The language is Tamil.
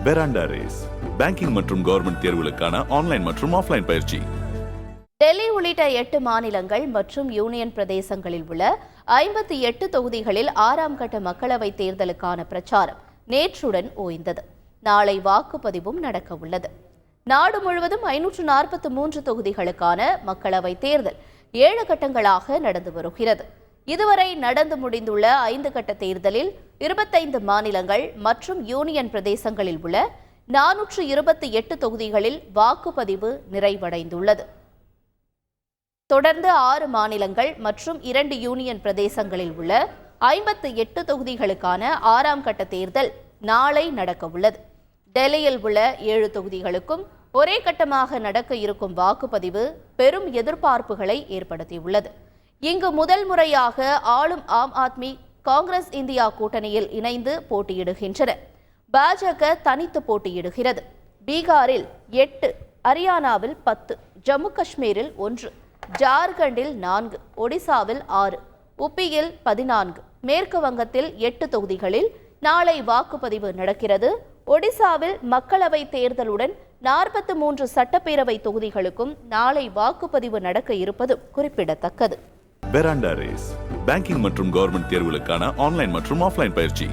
பெராண்டா ரேஸ் பேங்கிங் மற்றும் கவர்மெண்ட் தேர்வுகளுக்கான ஆன்லைன் மற்றும் ஆஃப்லைன் பயிற்சி. டெல்லி உள்ளிட்ட 8 மாநிலங்கள் மற்றும் யூனியன் பிரதேசங்களில் உள்ள 58 தொகுதிகளில் 6ஆம் கட்ட மக்களவைத் தேர்தலுக்கான பிரச்சாரம் நேற்றுடன் ஓய்ந்தது. நாளை வாக்குப்பதிவும் நடக்க உள்ளது. நாடு முழுவதும் 543 தொகுதிகளுக்கான மக்களவைத் தேர்தல் 7 கட்டங்களாக நடந்து வருகிறது. இதுவரை நடந்து முடிந்துள்ள 5 கட்ட தேர்தலில் 25 மாநிலங்கள் மற்றும் யூனியன் பிரதேசங்களில் உள்ள 428 தொகுதிகளில் வாக்குப்பதிவு நிறைவடைந்துள்ளது. தொடர்ந்து 6 மாநிலங்கள் மற்றும் 2 யூனியன் பிரதேசங்களில் உள்ள 58 தொகுதிகளுக்கான 6ஆம் கட்ட தேர்தல் நாளை நடக்க உள்ளது. டெல்லியில் உள்ள 7 தொகுதிகளுக்கும் ஒரே கட்டமாக நடக்க இருக்கும் வாக்குப்பதிவு பெரும் எதிர்பார்ப்புகளை ஏற்படுத்தியுள்ளது. இங்கு முதல் முறையாக ஆளும் ஆம் ஆத்மி காங்கிரஸ் இந்தியா கூட்டணியில் இணைந்து போட்டியிடுகின்றன. பாஜக தனித்து போட்டியிடுகிறது. பீகாரில் 8, ஹரியானாவில் 10, ஜம்மு காஷ்மீரில் 1, ஜார்க்கண்டில் 4, ஒடிசாவில் 6, உப்பியில் 14, மேற்கு வங்கத்தில் 8 தொகுதிகளில் நாளை வாக்குப்பதிவு நடக்கிறது. ஒடிசாவில் மக்களவை தேர்தலுடன் 43 சட்டப்பேரவை தொகுதிகளுக்கும் நாளை வாக்குப்பதிவு நடக்க இருப்பதும் குறிப்பிடத்தக்கது. பெராண்டா ரேஸ் பேங்கிங் மற்றும் கவர்மெண்ட் தேர்வுகளுக்கான ஆன்லைன் மற்றும் ஆஃப்லைன் பயிற்சி.